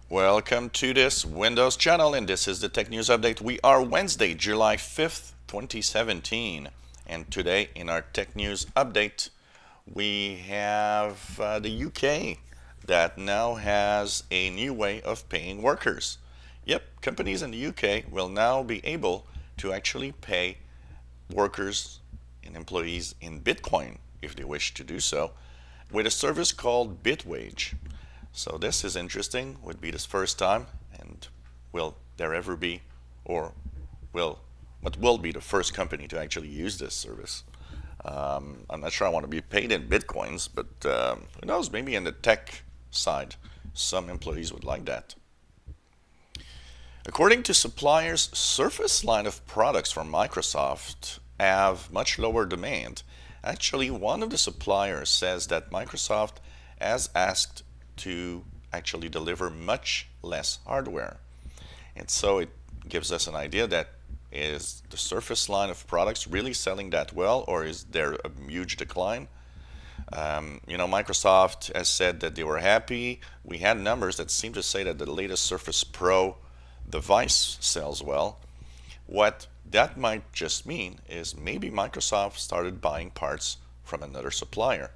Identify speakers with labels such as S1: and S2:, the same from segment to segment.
S1: Welcome to this Windows channel, and this is the Tech News Update. We are Wednesday, July 5th, 2017, and today in our Tech News Update, we have the UK that now has a new way of paying workers. Yep, companies in the UK will now be able to actually pay workers and employees in Bitcoin if they wish to do so, with a service called Bitwage. So this is interesting, would be this first time, and will there ever be, or what will be the first company to actually use this service? I'm not sure I want to be paid in Bitcoins, but who knows, maybe in the tech side, some employees would like that. According to suppliers, Surface line of products from Microsoft have much lower demand. Actually, one of the suppliers says that Microsoft has asked to actually deliver much less hardware. And so it gives us an idea that is the Surface line of products really selling that well, or is there a huge decline? Microsoft has said that they were happy. We had numbers that seem to say that the latest Surface Pro device sells well. What that might just mean is maybe Microsoft started buying parts from another supplier,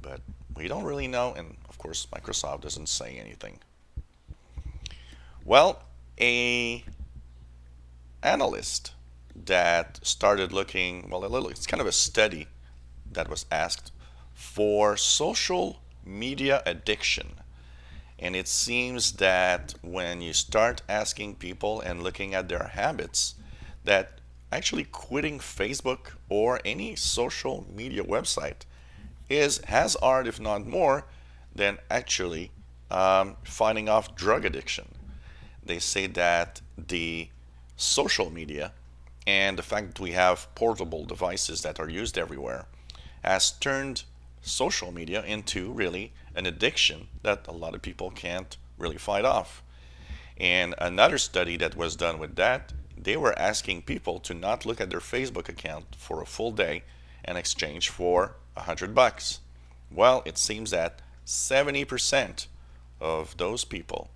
S1: but we don't really know, and of course Microsoft doesn't say anything. Well, a analyst that started looking, it's kind of a study that was asked for social media addiction. And it seems that when you start asking people and looking at their habits, that actually quitting Facebook or any social media website is as hard, if not more, than actually fighting off drug addiction. They say that the social media and the fact that we have portable devices that are used everywhere has turned social media into really an addiction that a lot of people can't really fight off. And another study that was done with that, they were asking people to not look at their Facebook account for a full day in exchange for $100. Well, it seems that 70% of those people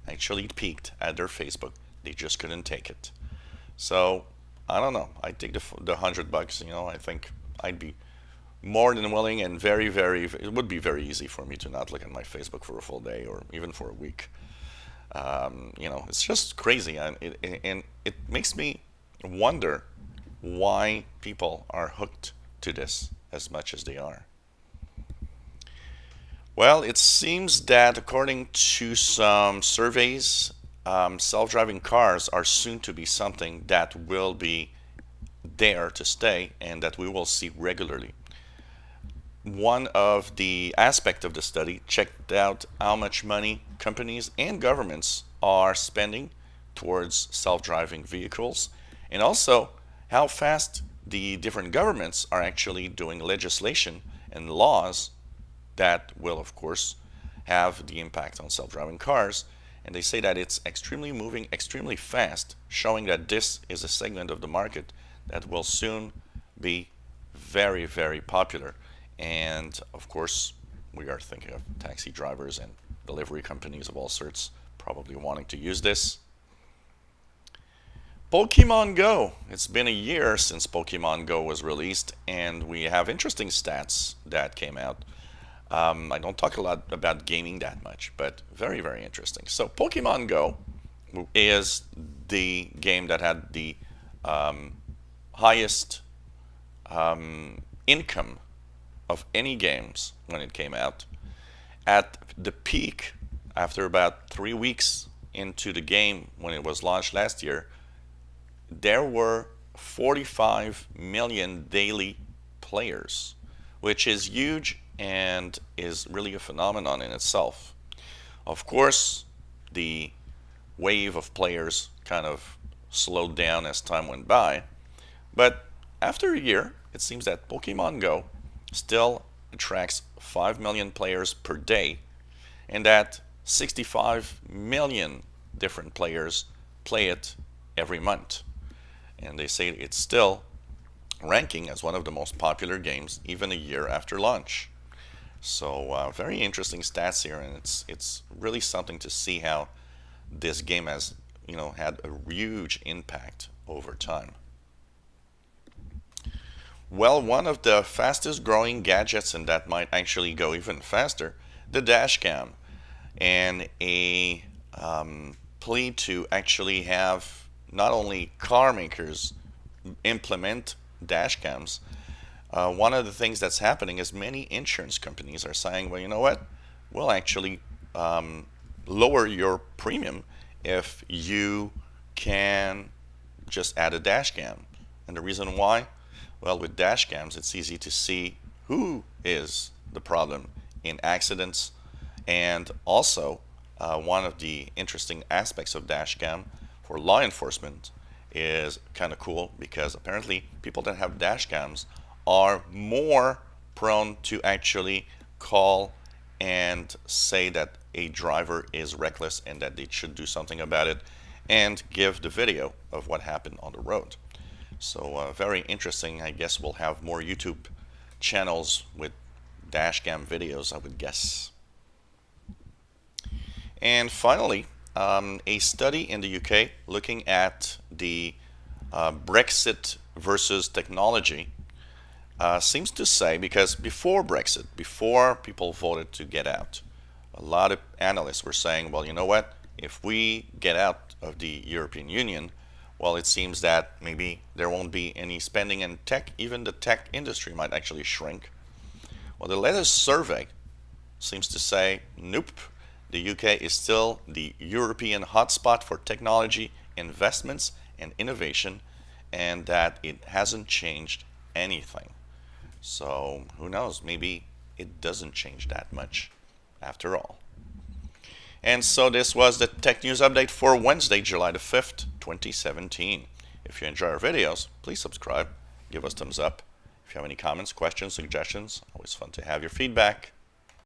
S1: actually peeked at their Facebook. They just couldn't take it. So I don't know. I take the $100. I think I'd be more than willing, and it would be very easy for me to not look at my Facebook for a full day or even for a week. It's just crazy, and it makes me wonder why people are hooked to this as much as they are. Well, it seems that according to some surveys, self-driving cars are soon to be something that will be there to stay and that we will see regularly. One of the aspects of the study checked out how much money companies and governments are spending towards self-driving vehicles, and also how fast the different governments are actually doing legislation and laws that will, of course, have the impact on self-driving cars. And they say that it's moving extremely fast, showing that this is a segment of the market that will soon be very, very popular. And of course, we are thinking of taxi drivers and delivery companies of all sorts probably wanting to use this. Pokemon Go. It's been a year since Pokemon Go was released, and we have interesting stats that came out. I don't talk a lot about gaming that much, but very, very interesting. So Pokemon Go is the game that had the highest income of any games when it came out. At the peak, after about 3 weeks into the game when it was launched last year, there were 45 million daily players, which is huge and is really a phenomenon in itself. Of course, the wave of players kind of slowed down as time went by, but after a year, it seems that Pokemon Go still attracts 5 million players per day, and that 65 million different players play it every month. And they say it's still ranking as one of the most popular games even a year after launch. So very interesting stats here, and it's really something to see how this game has, had a huge impact over time. Well, one of the fastest growing gadgets, and that might actually go even faster, the dash cam, and a plea to actually have not only car makers implement dash cams. One of the things that's happening is many insurance companies are saying, well, you know what? We'll actually lower your premium if you can just add a dash cam. And the reason why? Well, with dash cams, it's easy to see who is the problem in accidents. And also, one of the interesting aspects of dash cam for law enforcement is kind of cool, because apparently people that have dash cams are more prone to actually call and say that a driver is reckless and that they should do something about it, and give the video of what happened on the road. So very interesting. I guess we'll have more YouTube channels with dash cam videos, I would guess. And finally, a study in the UK looking at the Brexit versus technology seems to say, because before Brexit, before people voted to get out, a lot of analysts were saying, well, you know what, if we get out of the European Union, well, it seems that maybe there won't be any spending in tech. Even the tech industry might actually shrink. Well, the latest survey seems to say, nope, the UK is still the European hotspot for technology, investments, and innovation, and that it hasn't changed anything. So who knows, maybe it doesn't change that much after all. And so this was the Tech News Update for Wednesday, July the 5th, 2017. If you enjoy our videos, please subscribe, give us thumbs up. If you have any comments, questions, suggestions, always fun to have your feedback.